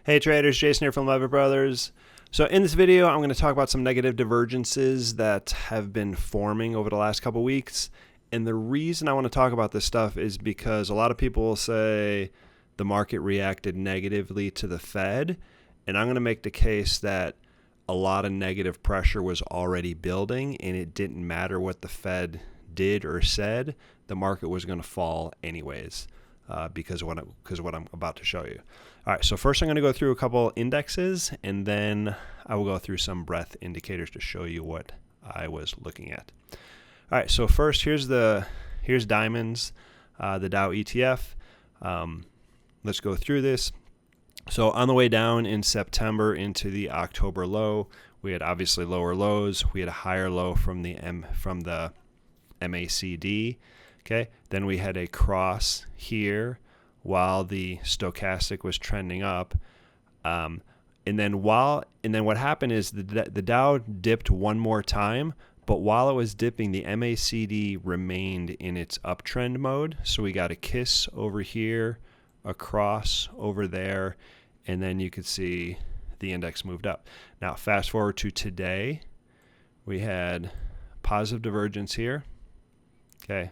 Hey traders, Jason here from Levitt Brothers. So in this video, I'm going to talk about some negative divergences that have been forming over the last couple weeks. And the reason I want to talk about this stuff is because a lot of people will say the market reacted negatively to the Fed. And I'm going to make the case that a lot of negative pressure was already building and it didn't matter what the Fed did or said, the market was going to fall anyways. Because of what I'm about to show you. All right, so first I'm going to go through a couple indexes, and then I will go through some breadth indicators to show you what I was looking at. All right, so first here's diamonds, the Dow ETF. Let's go through this. So on the way down in September into the October low, we had obviously lower lows. We had a higher low from the MACD. Okay, then we had a cross here while the stochastic was trending up, and then what happened is the Dow dipped one more time, but while it was dipping, the MACD remained in its uptrend mode. So we got a kiss over here, a cross over there, and then you could see the index moved up. Now fast forward to today, we had positive divergence here. Okay.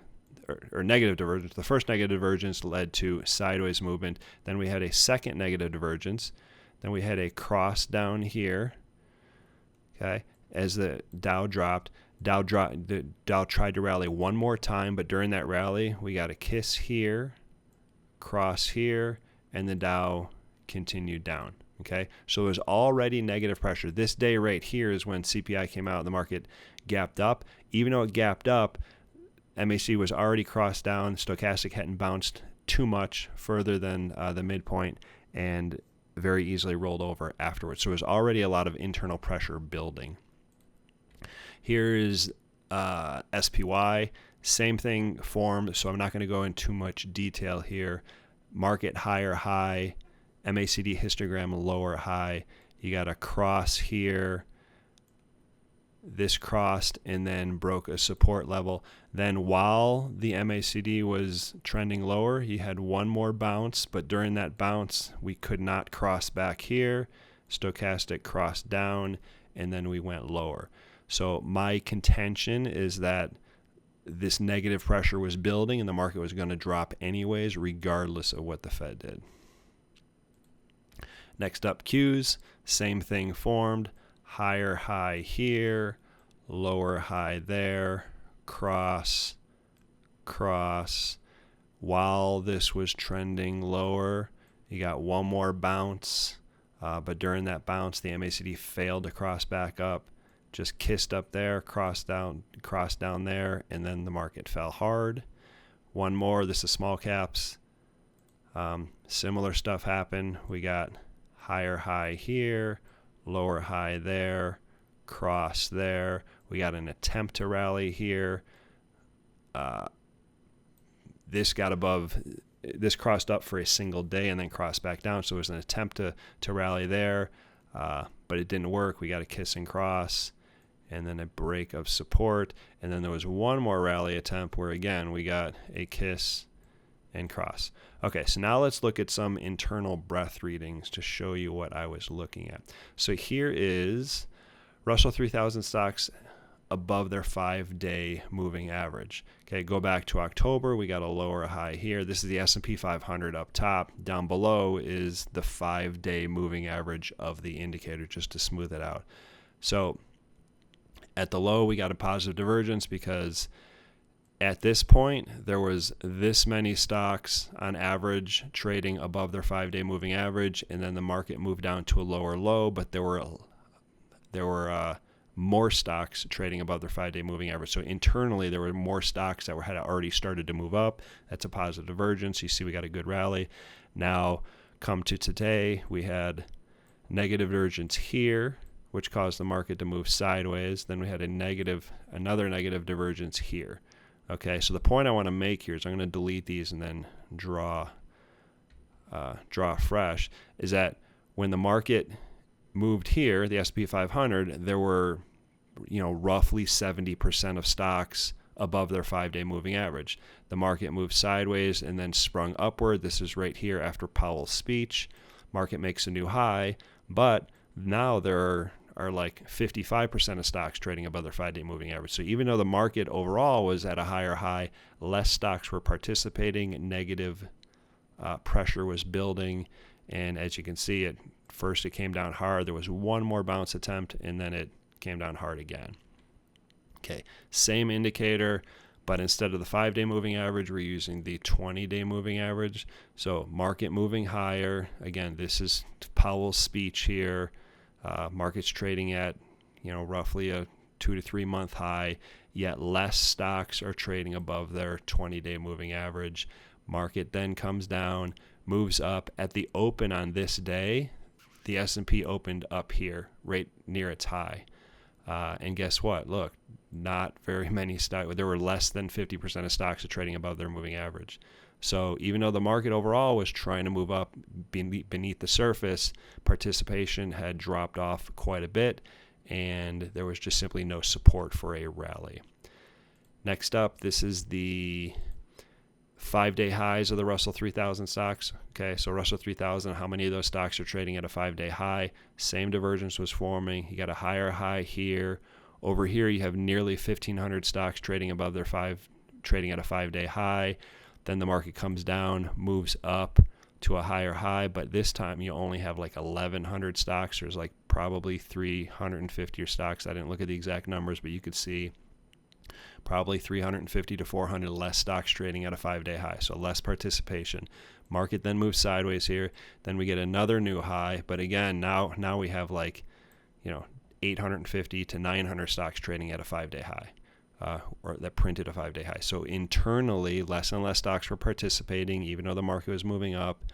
Or negative divergence. The first negative divergence led to sideways movement. Then we had a second negative divergence. Then we had a cross down here. Okay, as the Dow dropped. The Dow tried to rally one more time, but during that rally, we got a kiss here, cross here, and the Dow continued down. Okay, so there's already negative pressure. This day right here is when CPI came out and the market gapped up. Even though it gapped up, MACD was already crossed down. Stochastic hadn't bounced too much further than the midpoint and very easily rolled over afterwards. So there's already a lot of internal pressure building. Here is SPY. Same thing formed, so I'm not going to go into too much detail here. Market higher high, MACD histogram lower high. You got a cross here. This crossed and then broke a support level. Then while the MACD was trending lower, you had one more bounce, but during that bounce, we could not cross back here. Stochastic crossed down, and then we went lower. So my contention is that this negative pressure was building and the market was going to drop anyways, regardless of what the Fed did. Next up, Qs, same thing formed. Higher high here, lower high there, cross, cross. While this was trending lower, you got one more bounce, but during that bounce, the MACD failed to cross back up, just kissed up there, crossed down there, and then the market fell hard. One more, this is small caps. Similar stuff happened. We got higher high here, lower high there, cross there. We got an attempt to rally here. This crossed up for a single day and then crossed back down. So it was an attempt to rally there, but it didn't work. We got a kiss and cross and then a break of support. And then there was one more rally attempt where, again, we got a kiss and cross. Okay, so now let's look at some internal breadth readings to show you what I was looking at. So here is Russell 3000 stocks above their 5-day moving average. Okay, go back to October, we got a lower high here. This is the S&P 500 up top. Down below is the 5-day moving average of the indicator, just to smooth it out. So at the low, we got a positive divergence because at this point, there was this many stocks on average trading above their 5-day moving average, and then the market moved down to a lower low, but there were more stocks trading above their 5-day moving average. So internally, there were more stocks that had already started to move up. That's a positive divergence. You see we got a good rally. Now, come to today, we had negative divergence here, which caused the market to move sideways. Then we had another negative divergence here. Okay, so the point I want to make here is I'm going to delete these and then draw fresh, is that when the market moved here, the S&P 500, there were roughly 70% of stocks above their 5-day moving average. The market moved sideways and then sprung upward. This is right here after Powell's speech. market makes a new high, but now there are like 55% of stocks trading above their 5-day moving average. So even though the market overall was at a higher high, less stocks were participating, negative pressure was building, and as you can see, at first it came down hard. There was one more bounce attempt, and then it came down hard again. Okay, same indicator, but instead of the 5-day moving average, we're using the 20-day moving average. So market moving higher. Again, this is Powell's speech here. Market's trading at, roughly a 2 to 3 month high, yet less stocks are trading above their 20-day moving average. Market then comes down, moves up. At the open on this day, the S&P opened up here, right near its high. And guess what? Look, not very many stocks. There were less than 50% of stocks are trading above their moving average. So even though the market overall was trying to move up beneath the surface, participation had dropped off quite a bit, and there was just simply no support for a rally. Next up, this is the 5-day highs of the Russell 3000 stocks. Okay, so Russell 3000, how many of those stocks are trading at a 5-day high? Same divergence was forming. You got a higher high here. Over here, you have nearly 1,500 stocks trading above their trading at a 5-day high. Then the market comes down, moves up to a higher high, but this time you only have like 1,100 stocks. There's like probably 350 stocks. I didn't look at the exact numbers, but you could see probably 350 to 400 less stocks trading at a 5-day high, so less participation. Market then moves sideways here. Then we get another new high, but again, now we have like 850 to 900 stocks trading at a 5-day high. Or that printed a 5-day high. So internally, less and less stocks were participating, even though the market was moving up,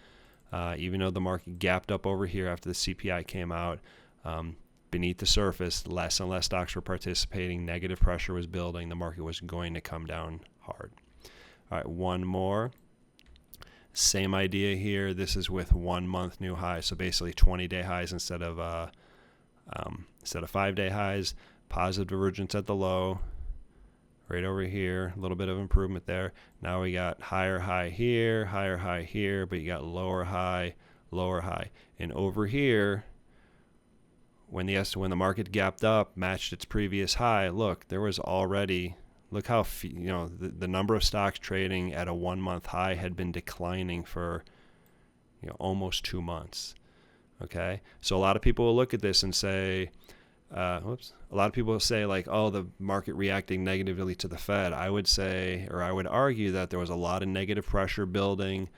even though the market gapped up over here after the CPI came out. Beneath the surface, less and less stocks were participating. Negative pressure was building. The market was going to come down hard. All right, one more. Same idea here. This is with 1 month new highs. So basically 20-day highs instead of 5-day highs. Positive divergence at the low. Right over here, a little bit of improvement there. Now we got higher high here, but you got lower high. And over here, when the market gapped up, matched its previous high, look, there was already, look how, the number of stocks trading at a 1 month high had been declining for, almost 2 months. Okay. So a lot of people will look at this and say, a lot of people will say like, oh, the market reacting negatively to the Fed. I would say, or I would argue that there was a lot of negative pressure building.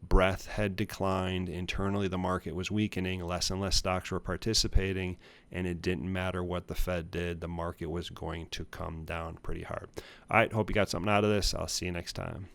Breadth had declined. Internally, the market was weakening. Less and less stocks were participating, and it didn't matter what the Fed did. The market was going to come down pretty hard. All right, hope you got something out of this. I'll see you next time.